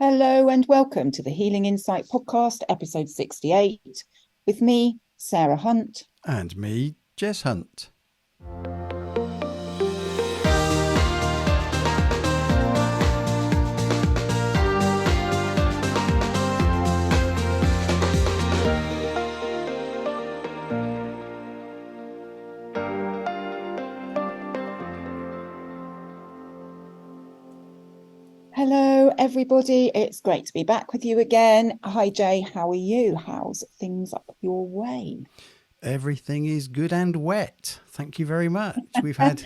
Hello and welcome to the Healing Insight Podcast, episode 68, with me, Sarah Hunt. And me, Jess Hunt. Hello, everybody. It's great to be back with you again. Hi, Jay. How are you? How's things up your way? Everything is good and wet. Thank you very much. We've had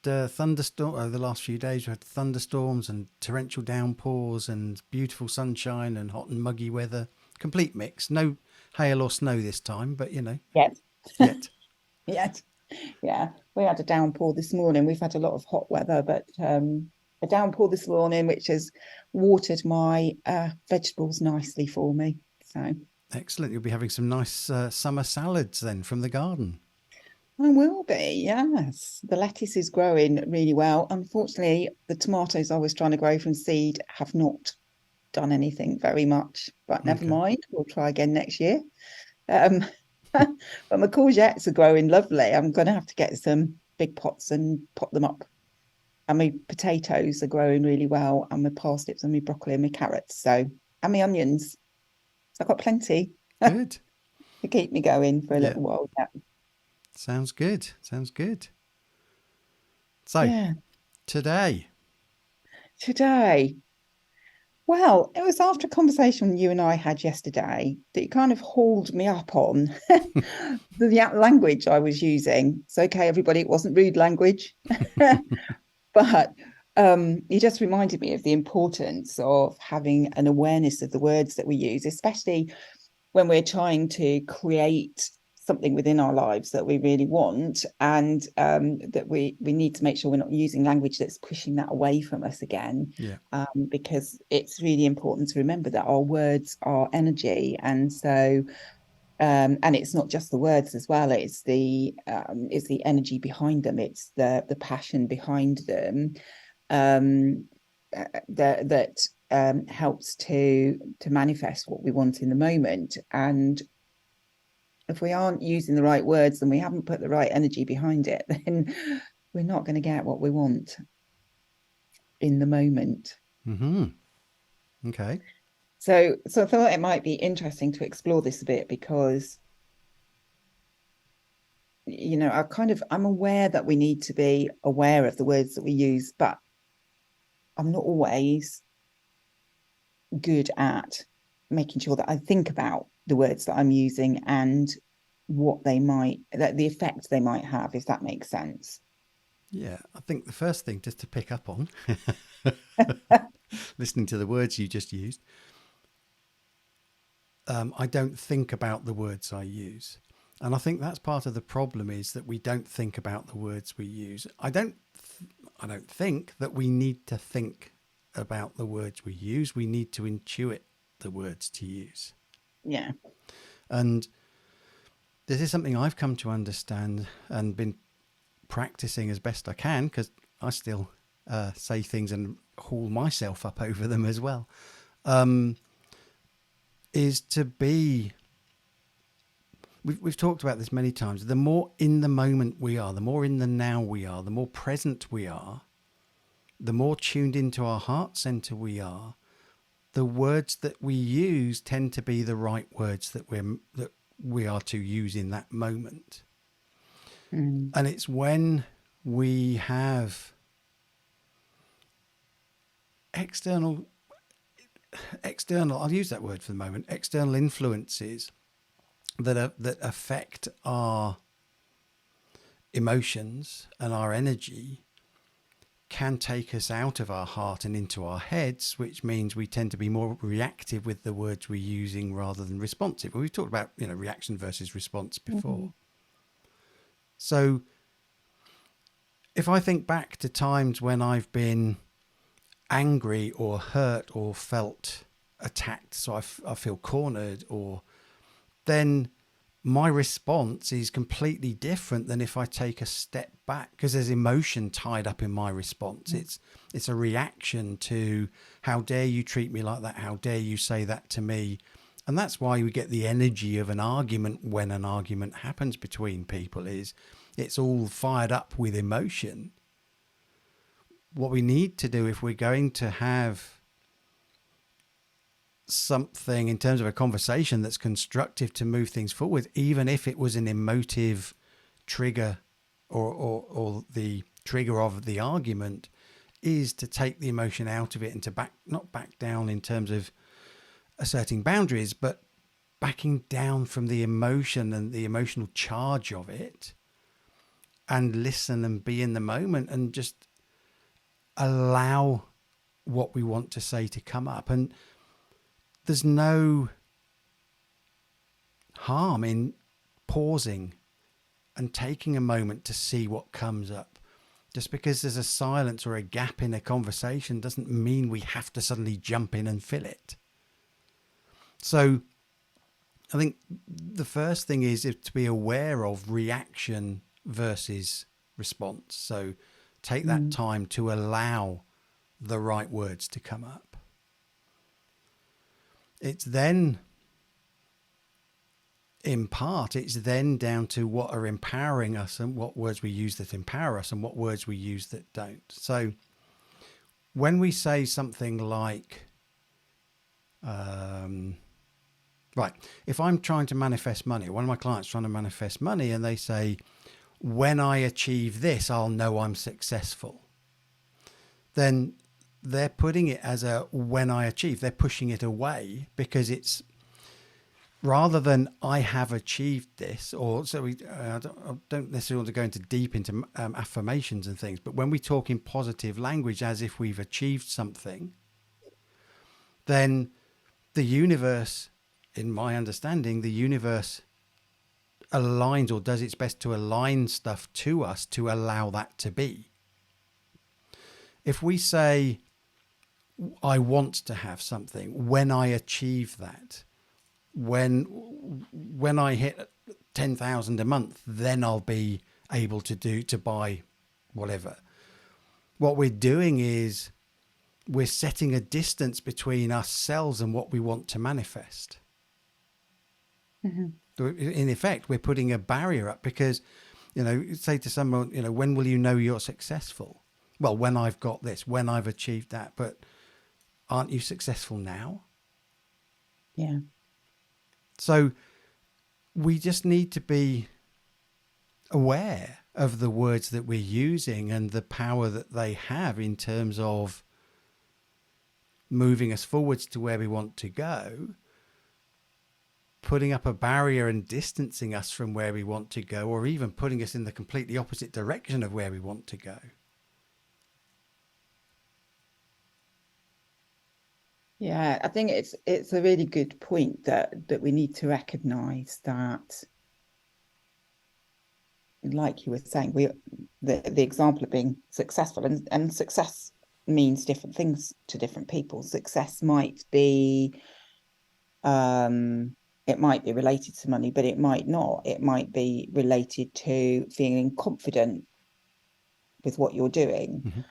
thunderstorm over the last few days. We've had thunderstorms and torrential downpours and beautiful sunshine and hot and muggy weather. Complete mix. No hail or snow this time, but Yes. yet. Yes. Yeah. We had a downpour this morning. We've had a lot of hot weather, but a downpour this morning, which has watered my vegetables nicely for me. So Excellent. You'll be having some nice summer salads then from the garden. I will be, yes. The lettuce is growing really well. Unfortunately, the tomatoes I was trying to grow from seed have not done anything very much, but never Okay. mind. We'll try again next year. Um, but my courgettes are growing lovely. I'm going to have to get some big pots and pot them up. And my potatoes are growing really well, and my parsnips and my broccoli and my carrots. So, and my onions. So I've got plenty Good. to keep me going for a Yeah. little while. Yeah. Sounds good. Sounds good. So, Yeah. today. Today, well, it was after a conversation you and I had yesterday that you kind of hauled me up on the language I was using. It's okay, everybody, it wasn't rude language, but you just reminded me of the importance of having an awareness of the words that we use, especially when we're trying to create something within our lives that we really want, and that we need to make sure we're not using language that's pushing that away from us again. Yeah. Because it's really important to remember that our words are energy, and so and it's not just the words as well, it's the energy behind them, it's the passion behind them, that helps to manifest what we want in the moment. And if we aren't using the right words and we haven't put the right energy behind it, then we're not going to get what we want in the moment. Mm-hmm. Okay. So I thought it might be interesting to explore this a bit, because I'm aware that we need to be aware of the words that we use, but I'm not always good at making sure that I think about the words that I'm using and the effect they might have, if that makes sense. Yeah, I think the first thing just to pick up on, listening to the words you just used, I don't think about the words I use. And I think that's part of the problem, is that we don't think about the words we use. I don't think that we need to think about the words we use. We need to intuit the words to use. Yeah. And this is something I've come to understand and been practicing as best I can, because I still say things and haul myself up over them as well, is to be, we've talked about this many times, the more in the moment we are, the more in the now we are, the more present we are, the more tuned into our heart center we are, the words that we use tend to be the right words that we are to use in that moment. And it's when we have external, I'll use that word for the moment, external influences that affect our emotions and our energy, can take us out of our heart and into our heads, which means we tend to be more reactive with the words we're using rather than responsive. We've talked about, reaction versus response before. Mm-hmm. So if I think back to times when I've been angry or hurt or felt attacked, so I feel cornered, or then my response is completely different than if I take a step back because there's emotion tied up in my response. Mm. It's a reaction to how dare you treat me like that? How dare you say that to me? And that's why we get the energy of an argument when an argument happens between people is it's all fired up with emotion. What we need to do if we're going to have something in terms of a conversation that's constructive to move things forward, even if it was an emotive trigger or the trigger of the argument, is to take the emotion out of it and to not back down in terms of asserting boundaries, but backing down from the emotion and the emotional charge of it and listen and be in the moment and just allow what we want to say to come up. And there's no harm in pausing and taking a moment to see what comes up. Just because there's a silence or a gap in a conversation doesn't mean we have to suddenly jump in and fill it. So I think the first thing is to be aware of reaction versus response. So take that Mm. time to allow the right words to come up. It's then, in part, it's then down to what are empowering us and what words we use that empower us and what words we use that don't. So when we say something like, right, if I'm trying to manifest money, one of my clients trying to manifest money, and they say, when I achieve this, I'll know I'm successful. Then they're putting it as a when I achieve, they're pushing it away because it's rather than I have achieved this, or so I don't necessarily want to go into deep into affirmations and things, but when we talk in positive language as if we've achieved something, then the universe, in my understanding, the universe aligns or does its best to align stuff to us to allow that to be. If we say, I want to have something, when I achieve that, when I hit 10,000 a month, then I'll be able to buy whatever. What we're doing is we're setting a distance between ourselves and what we want to manifest. Mhm. In effect, we're putting a barrier up because, say to someone, when will you know you're successful? Well, when I've got this, when I've achieved that. But aren't you successful now? Yeah. So we just need to be aware of the words that we're using and the power that they have in terms of moving us forwards to where we want to go, putting up a barrier and distancing us from where we want to go, or even putting us in the completely opposite direction of where we want to go. Yeah, I think it's a really good point that we need to recognize that, like you were saying, the example of being successful, and success means different things to different people. Success might be it might be related to money, but it might not. It might be related to feeling confident with what you're doing, Mm-hmm.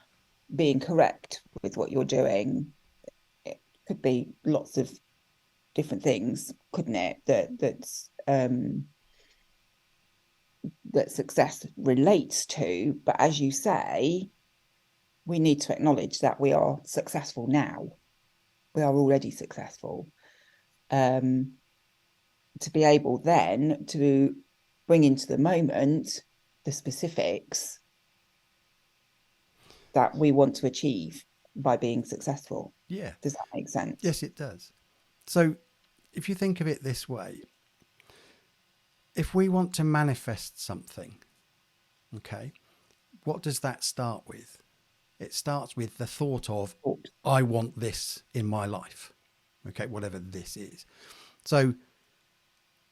being correct with what you're doing. It could be lots of different things, couldn't it? That success relates to. But as you say, we need to acknowledge that we are successful now. We are already successful. Um, to be able then to bring into the moment the specifics that we want to achieve by being successful. Yeah. Does that make sense? Yes, it does. So if you think of it this way, if we want to manifest something, okay, what does that start with? It starts with the thought of, I want this in my life. Okay, whatever this is. So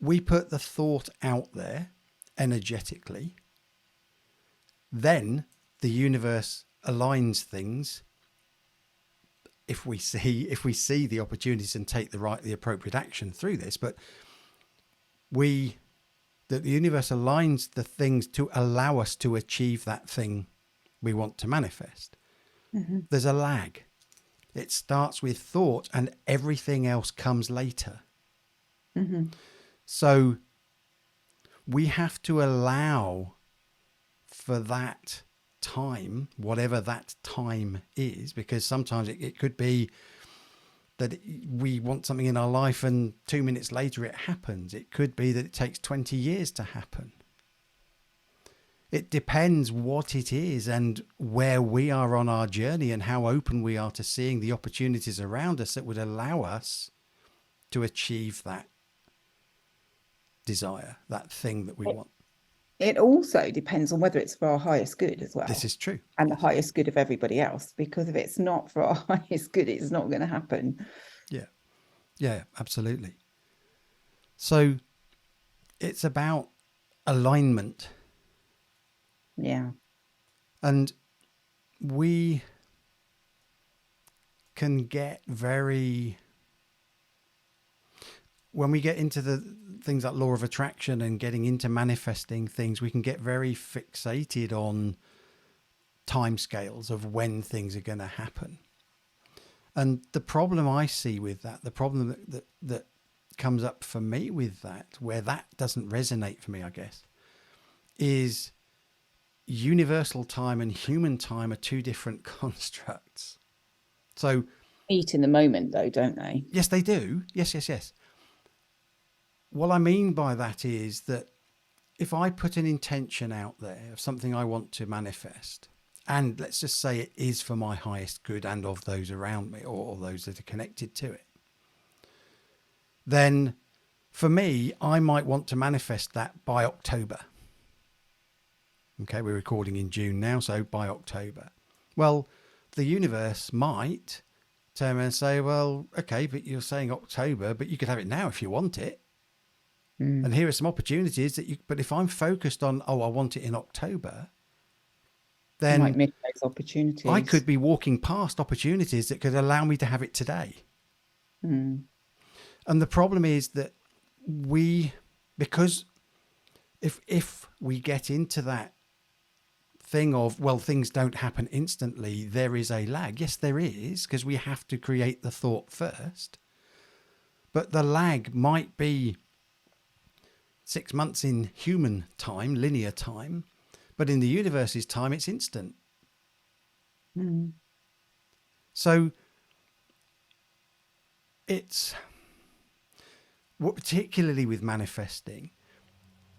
we put the thought out there energetically. Then the universe aligns things if we see the opportunities and take the appropriate action through this. But we that the universe aligns the things to allow us to achieve that thing we want to manifest. Hmm. There's a lag. It starts with thought and everything else comes later. Hmm. So we have to allow for that time, whatever that time is, because sometimes it could be that we want something in our life and 2 minutes later it happens. It could be that it takes 20 years to happen. It depends what it is and where we are on our journey and how open we are to seeing the opportunities around us that would allow us to achieve that desire, that thing that we It, want. it also depends on whether it's for our highest good as This well, is true. and the Yes. highest good of everybody else. Because if it's not for our highest good, it's not going to happen. Yeah. Yeah, absolutely. So it's about alignment. Yeah. And we can get very, when we get into the things like law of attraction and getting into manifesting things, we can get very fixated on timescales of when things are going to happen. And the problem I see with that, the problem that comes up for me with that, where that doesn't resonate for me, I guess, is universal time and human time are two different constructs. So, Eat in the moment, though, don't they? yes, they do. Yes, yes, yes. What I mean by that is that if I put an intention out there of something I want to manifest, and let's just say it is for my highest good and of those around me or those that are connected to it, then for me, I might want to manifest that by October. Okay, we're recording in June now, so by October. Well, the universe might turn around and say, well, okay, but you're saying October, but you could have it now if you want it. And Mm. here are some opportunities that you, but if I'm focused on, oh, I want it in October, You might then miss those I opportunities. could be walking past opportunities that could allow me to have it today. Mm. And the problem is that we, because if we get into that thing of, well, things don't happen instantly, there is a lag. Yes, there is, because we have to create the thought first. But the lag might be 6 months in human time, linear time, but in the universe's time, it's instant. Mm. So it's particularly with manifesting,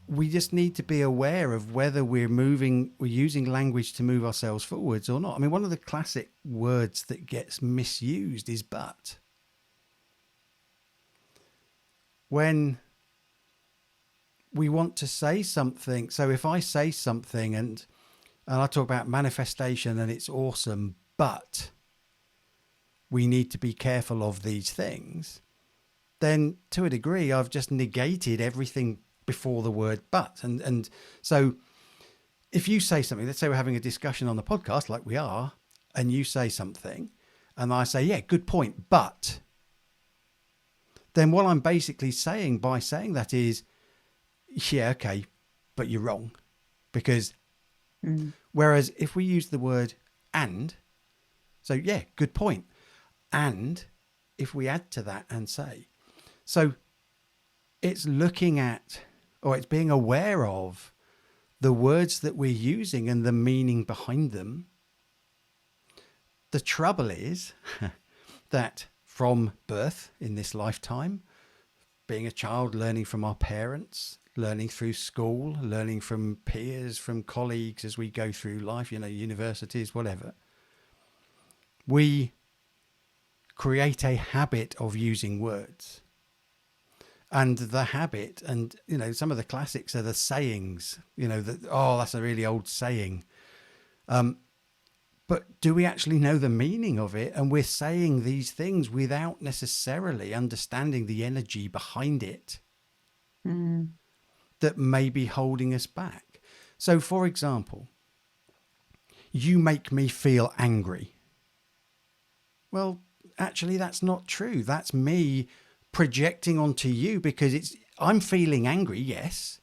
we just need to be aware of whether we're using language to move ourselves forwards or not. I mean, one of the classic words that gets misused is but. When we want to say something, so if I say something and I talk about manifestation and it's awesome, but we need to be careful of these things, then to a degree, I've just negated everything before the word but. And so if you say something, let's say we're having a discussion on the podcast like we are, and you say something, and I say, yeah, good point, but then what I'm basically saying by saying that is, yeah, okay, but you're wrong. Because Mm. whereas if we use the word and, so yeah, good point. And if we add to that and say, so it's looking at, or it's being aware of the words that we're using and the meaning behind them. The trouble is that from birth in this lifetime, being a child, learning from our parents, learning through school, learning from peers, from colleagues as we go through life, universities, whatever, we create a habit of using words. And the habit, and some of the classics are the sayings, that, oh, that's a really old saying. But do we actually know the meaning of it? And we're saying these things without necessarily understanding the energy behind it Mm. that may be holding us back. So, for example, you make me feel angry. Well, actually, that's not true. That's me projecting onto you because I'm feeling angry, yes.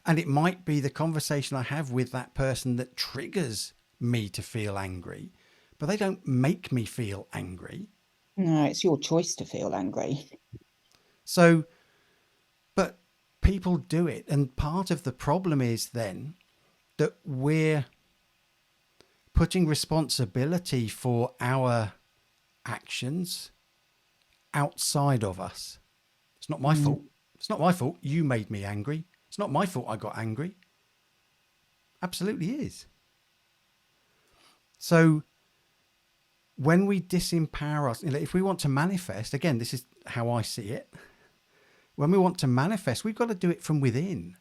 And it might be the conversation I have with that person that triggers me to feel angry, but they don't make me feel angry. No, it's your choice to feel angry. So, but people do it. And part of the problem is then that we're putting responsibility for our actions outside of us. It's not my fault. Mm, It's not my fault. You made me angry. It's not my fault I got angry. Absolutely is. So when we disempower us, if we want to manifest, again, this is how I see it. When we want to manifest, we've got to do it from within.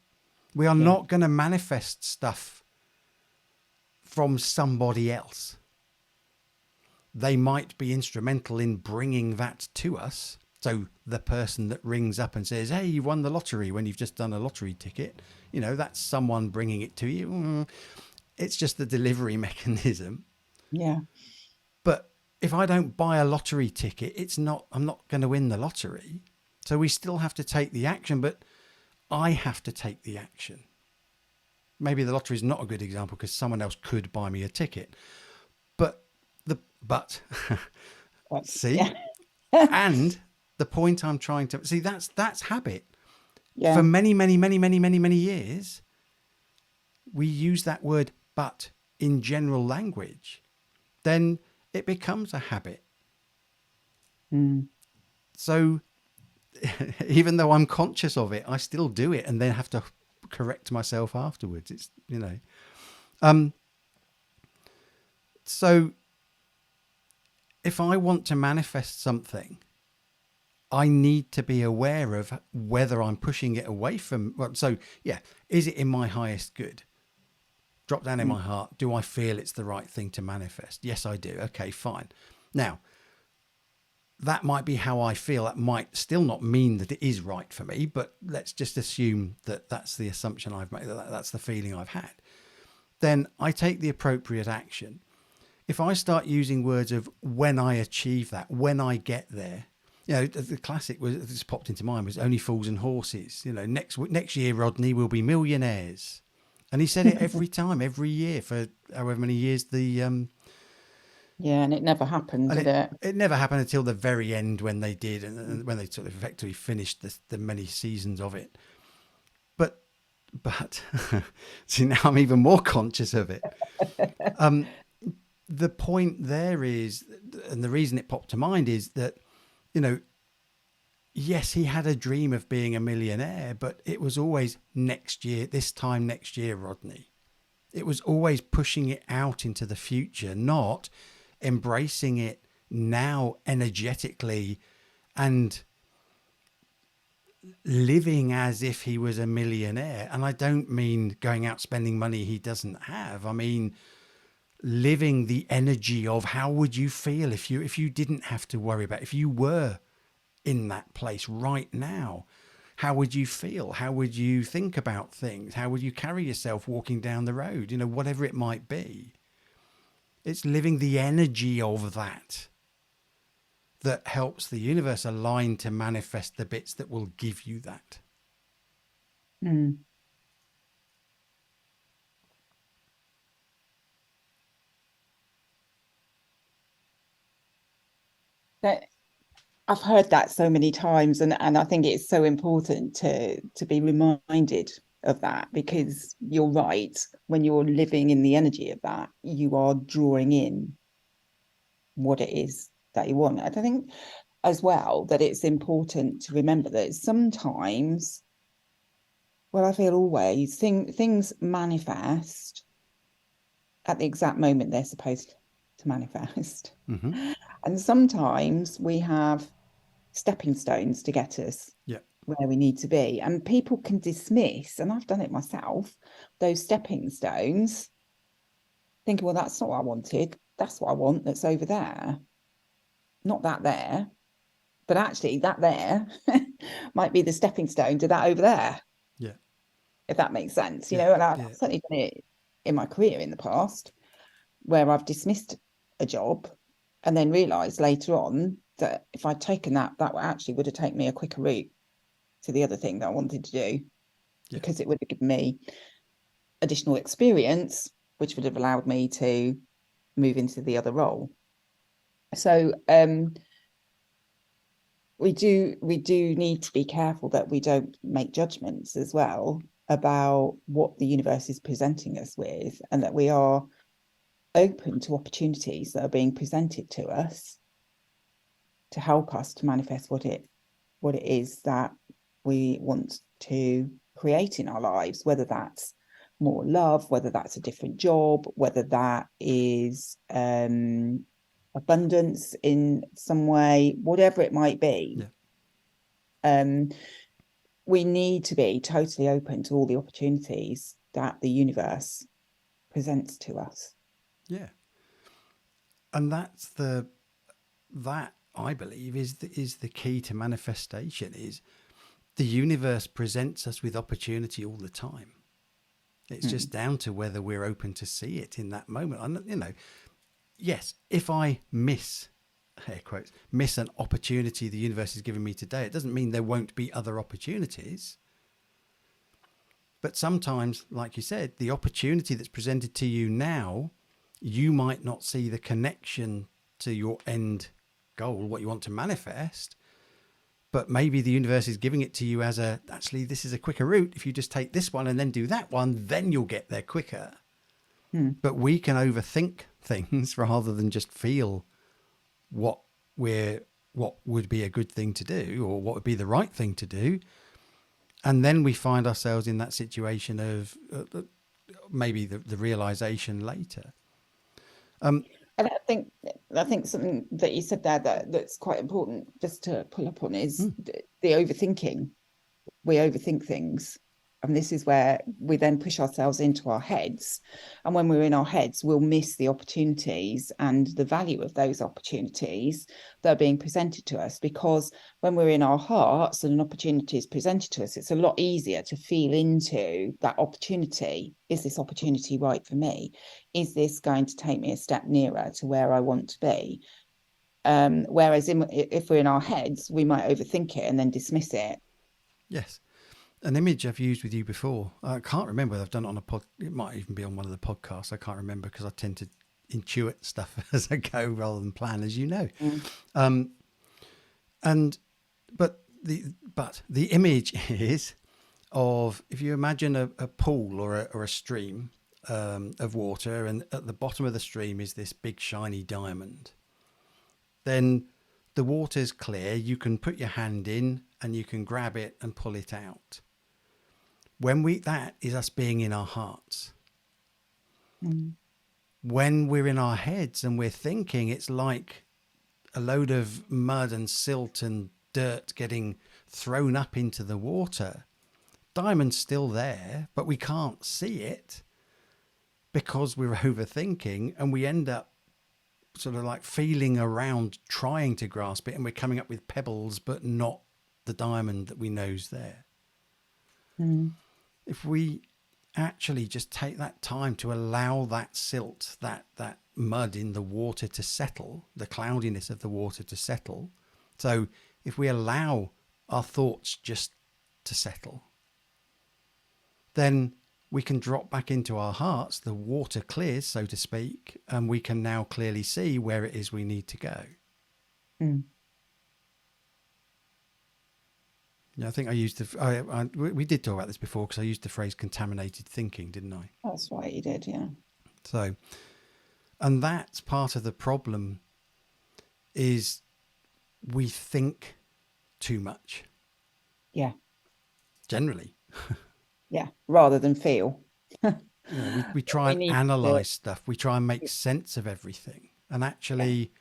We are yeah. not going to manifest stuff from somebody else. They might be instrumental in bringing that to us. So the person that rings up and says, "Hey, you won the lottery," when you've just done a lottery ticket, that's someone bringing it to you. It's just the delivery mechanism. Yeah. But if I don't buy a lottery ticket, I'm not going to win the lottery. So we still have to take the action, but I have to take the action. Maybe the lottery is not a good example because someone else could buy me a ticket. But but But, see, yeah. and the point I'm trying to see, that's habit. For Yeah. many, many, many, many, many, many years, we use that word but in general language. Then it becomes a habit. Mm. So even though I'm conscious of it, I still do it and then have to correct myself afterwards. It's. Um, so if I want to manifest something, I need to be aware of whether I'm pushing it away from. Well, so yeah, is it in my highest good? Drop down in Mm. my heart. Do I feel it's the right thing to manifest? Yes, I do. Okay, fine. Now, that might be how I feel. That might still not mean that it is right for me, but let's just assume that that's the assumption I've made, that's the feeling I've had. Then I take the appropriate action. If I start using words of when I achieve that, when I get there, the classic was that just popped into mind was only fools and horses. Next year, Rodney, will be millionaires. And he said it every time, every year for however many years Yeah, and it never happened, and did it it? it never happened until the very end when they did, and when they sort of effectively finished the many seasons of it. But but see, now I'm even more conscious of it. Um, the point there is, and the reason it popped to mind is that, you know, yes, he had a dream of being a millionaire, but it was always next year, this time next year, Rodney. It was always pushing it out into the future, not embracing it now energetically and living as if he was a millionaire. And I don't mean going out spending money he doesn't have. I mean living the energy of how would you feel if you didn't have to worry about, if you were in that place right now. How would you feel? How would you think about things? How would you carry yourself walking down the road? Whatever it might be. It's living the energy of that helps the universe align to manifest the bits that will give you that. Mm. That I've heard that so many times, and I think it's so important to be reminded of that because you're right. When you're living in the energy of that, you are drawing in what it is that you want. And I think as well that it's important to remember that sometimes, well, I feel always things manifest at the exact moment they're supposed to manifest. Mm-hmm. And sometimes we have stepping stones to get us Yeah. where we need to be. And people can dismiss, and I've done it myself, those stepping stones, thinking, well, that's not what I wanted. That's what I want that's over there, not that there. But actually, that there might be the stepping stone to that over there, Yeah. if that makes sense. Yeah. And I've Yeah. certainly done it in my career in the past where I've dismissed a job and then realised later on that if I'd taken that, that actually would have taken me a quicker route to the other thing that I wanted to do. Yeah. because it would have given me additional experience, which would have allowed me to move into the other role. So we do need to be careful that we don't make judgments as well about what the universe is presenting us with, and that we are open to opportunities that are being presented to us to help us to manifest what it is that we want to create in our lives, whether that's more love, whether that's a different job, whether that is abundance in some way, whatever it might be. Yeah. Um, we need to be totally open to all the opportunities that the universe presents to us. Yeah. And that I believe is the key to manifestation. Is the universe presents us with opportunity all the time. It's just Mm. down to whether we're open to see it in that moment. And yes, if I miss, air quotes, miss an opportunity the universe has given me today, it doesn't mean there won't be other opportunities. But sometimes, like you said, the opportunity that's presented to you now, you might not see the connection to your end goal, what you want to manifest. But maybe the universe is giving it to you as actually, this is a quicker route. If you just take this one and then do that one, then you'll get there quicker. Mm. But we can overthink things rather than just feel what what would be a good thing to do or what would be the right thing to do. And then we find ourselves in that situation of maybe the realization later. And I think something that you said there that's quite important just to pull up on is Mm, the overthinking. We overthink things. And this is where we then push ourselves into our heads. And when we're in our heads, we'll miss the opportunities and the value of those opportunities that are being presented to us. Because when we're in our hearts and an opportunity is presented to us, it's a lot easier to feel into that opportunity. Is this opportunity right for me? Is this going to take me a step nearer to where I want to be? Whereas if we're in our heads, we might overthink it and then dismiss it. yes. An image I've used with you before. I can't remember whether I've done it on a pod. It might even be on one of the podcasts. I can't remember because I tend to intuit stuff as I go rather than plan, as you know. Mm. And but the image is of, if you imagine a pool or a stream of water, and at the bottom of the stream is this big shiny diamond. Then the water's clear. You can put your hand in and you can grab it and pull it out. That is us being in our hearts. Mm. When we're in our heads and we're thinking, it's like a load of mud and silt and dirt getting thrown up into the water. Diamond's still there, but we can't see it because we're overthinking, and we end up sort of like feeling around trying to grasp it, and we're coming up with pebbles but not the diamond that we know's there. Mm. If we actually just take that time to allow that silt, that mud in the water to settle, the cloudiness of the water to settle. So if we allow our thoughts just to settle, then we can drop back into our hearts. The water clears, so to speak, and we can now clearly see where it is we need to go. Mm. Yeah, I think I used we did talk about this before because I used the phrase contaminated thinking, didn't I? That's right, you did, yeah. So, and that's part of the problem, is we think too much Yeah, generally. yeah. Rather than feel. We try We and need to, analyze stuff. We try and make sense of everything. And yeah. actually,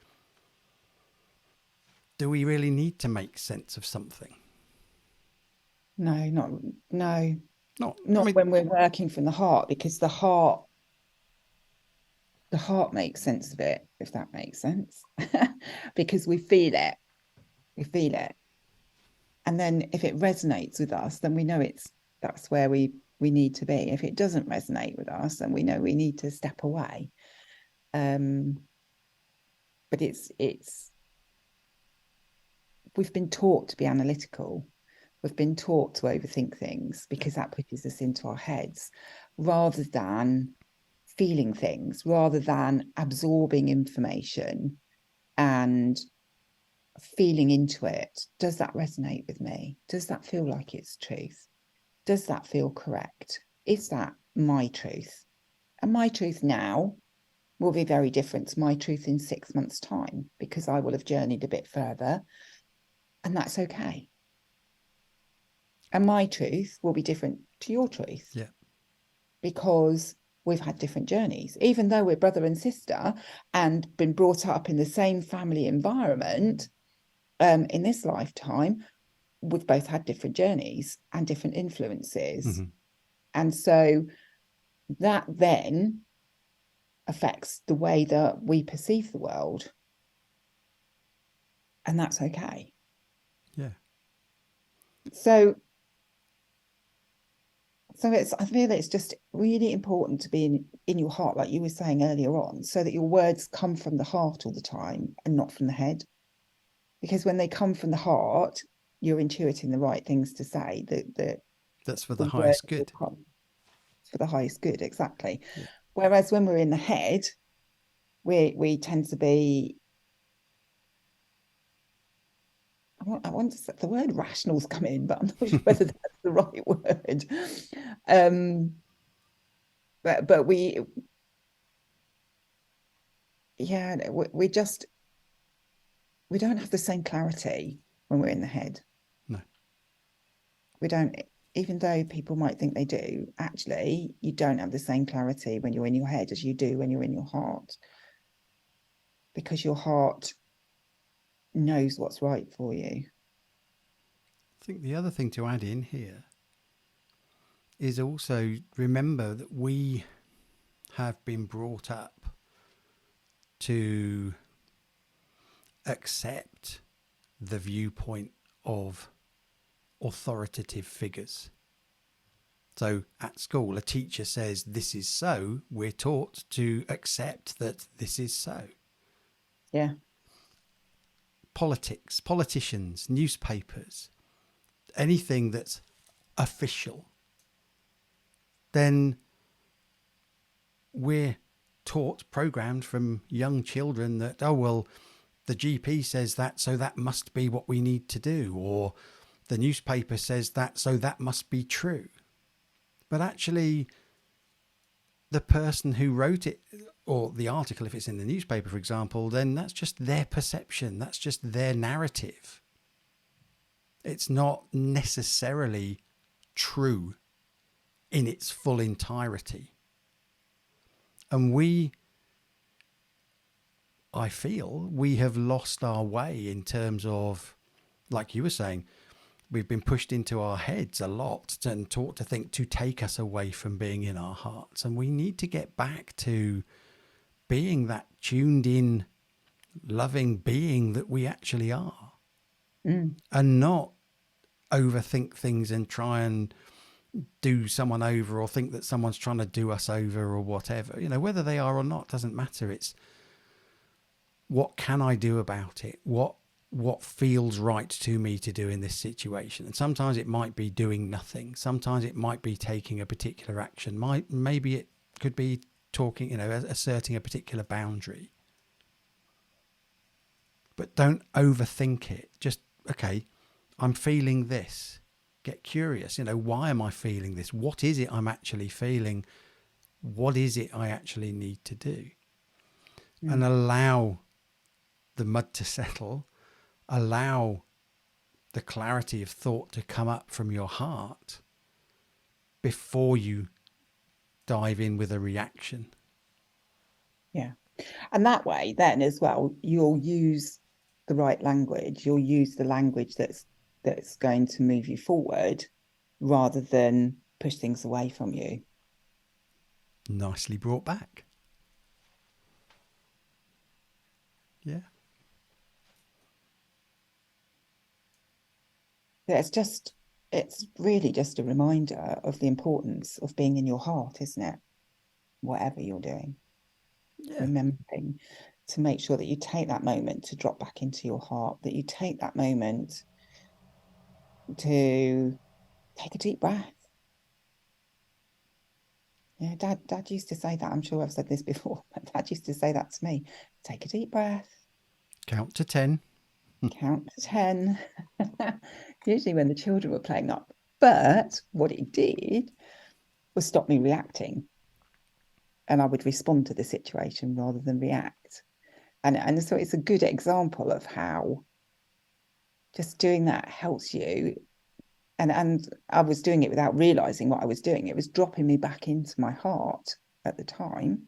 do we really need to make sense of something? No, not no, Not, I not mean, when we're working from the heart, because the heart makes sense of it, if that makes sense. Because we feel it. We feel it. And then if it resonates with us, then we know that's where we need to be. If it doesn't resonate with us, then we know we need to step away. Um, but it's we've been taught to be analytical. We've been taught to overthink things Yeah. because that pushes us into our heads rather than feeling things, rather than absorbing information and feeling into it. Does that resonate with me? Does that feel like it's truth? Does that feel correct? Is that my truth? And my truth now will be very different to my truth in 6 months' time because I will have journeyed a bit further, and that's okay. And my truth will be different to your truth Yeah. because we've had different journeys. Even though we're brother and sister and been brought up in the same family environment, in this lifetime, we've both had different journeys and different influences. Mm-hmm. And so that then affects the way that we perceive the world. And that's okay. Yeah. So I feel that it's just really important to be in your heart, like you were saying earlier on, so that your words come from the heart all the time and not from the head. Because when they come from the heart, you're intuiting the right things to say. That's for the The word highest will good. come for the highest good, exactly. Yeah. Whereas when we're in the head, we tend to be, I want to say the word rationals come in, but I'm not sure whether that's the right word. Um, but yeah, we just we don't have the same clarity when we're in the head. No. We don't, even though people might think they do, actually, you don't have the same clarity when you're in your head as you do when you're in your heart, because your heart knows what's right for you. I think the other thing to add in here is also remember that we have been brought up to accept the viewpoint of authoritative figures. So at school, a teacher says this is so, we're taught to accept that this is so. Yeah. Politics, politicians, newspapers, anything that's official, then we're taught, programmed from young children that, oh, well, the GP says that, so that must be what we need to do. Or the newspaper says that, so that must be true. But actually, the person who wrote it, or the article, if it's in the newspaper, for example, then that's just their perception. That's just their narrative. It's not necessarily true in its full entirety. And I feel we have lost our way in terms of, like you were saying, we've been pushed into our heads a lot and taught to think to take us away from being in our hearts. And we need to get back to being that tuned in, loving being that we actually are, Mm. and not overthink things and try and do someone over or think that someone's trying to do us over or whatever. You know, whether they are or not doesn't matter. It's what can I do about it? What feels right to me to do in this situation? And sometimes it might be doing nothing. Sometimes it might be taking a particular action. Maybe it could be talking, you know, asserting a particular boundary. But don't overthink it. Just, okay, I'm feeling this. Get curious. You know, why am I feeling this? What is it I'm actually feeling? What is it I actually need to do? And Mm. allow the mud to settle. Allow the clarity of thought to come up from your heart before you dive in with a reaction. Yeah. And that way, then as well, you'll use the right language. You'll use the language that's going to move you forward rather than push things away from you. Nicely brought back. Yeah. It's really just a reminder of the importance of being in your heart, isn't it? Whatever you're doing, Yeah. remembering to make sure that you take that moment to drop back into your heart, that you take that moment to take a deep breath. Yeah, Dad used to say that. I'm sure I've said this before, but Dad used to say that to me. Take a deep breath, Count to 10. count to 10. Usually when the children were playing up. But what it did was stop me reacting. And I would respond to the situation rather than react. And so it's a good example of how just doing that helps you. And I was doing it without realizing what I was doing. It was dropping me back into my heart at the time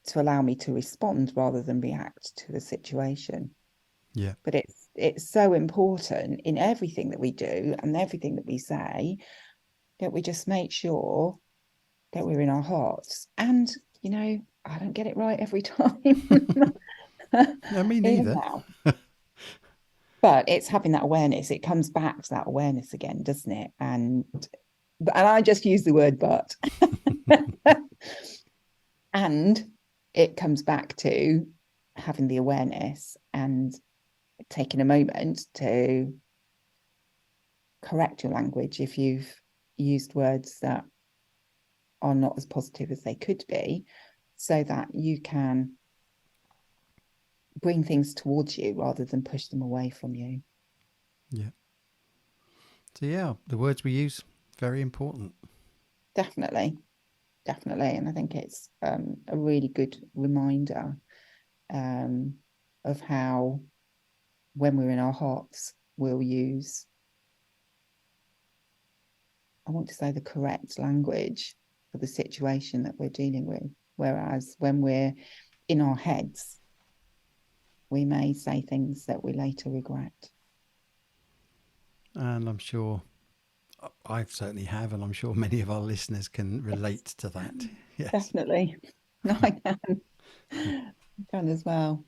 to allow me to respond rather than react to the situation. Yeah. But it's so important in everything that we do and everything that we say that we just make sure that we're in our hearts. And I don't get it right every time, Yeah, me even neither. now. But it's having that awareness. It comes back to that awareness again, doesn't it? And I just use the word but. And it comes back to having the awareness and taking a moment to correct your language if you've used words that are not as positive as they could be, so that you can bring things towards you rather than push them away from you. Yeah. So, yeah, the words we use, very important. Definitely, definitely. And I think it's a really good reminder um, of how, when we're in our hearts, we'll use, I want to say, the correct language for the situation that we're dealing with. Whereas when we're in our heads, we may say things that we later regret. And I'm sure I certainly have, and I'm sure many of our listeners can relate Yes, to that. Yes. definitely. I can. I can as well.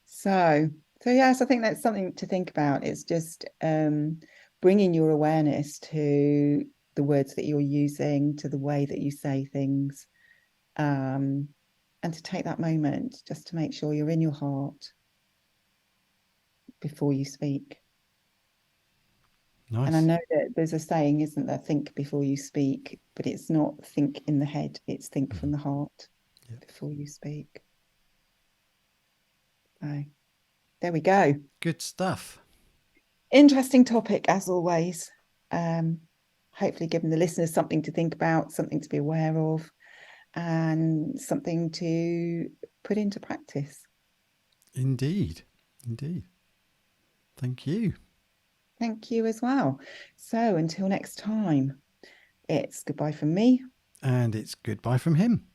So, so yes, I think that's something to think about. It's just bringing your awareness to the words that you're using, to the way that you say things, um, and to take that moment just to make sure you're in your heart before you speak. And I Nice. know that there's a saying, isn't there? Think before you speak, but it's not think in the head, it's think Mm-hmm. from the heart Yeah. before you speak. So there we go. Good stuff. Interesting topic as always. Um, Hopefully giving the listeners something to think about, something to be aware of, and something to put into practice. Indeed. Indeed. Thank you. Thank you as well. So until next time, it's goodbye from me. And it's goodbye from him.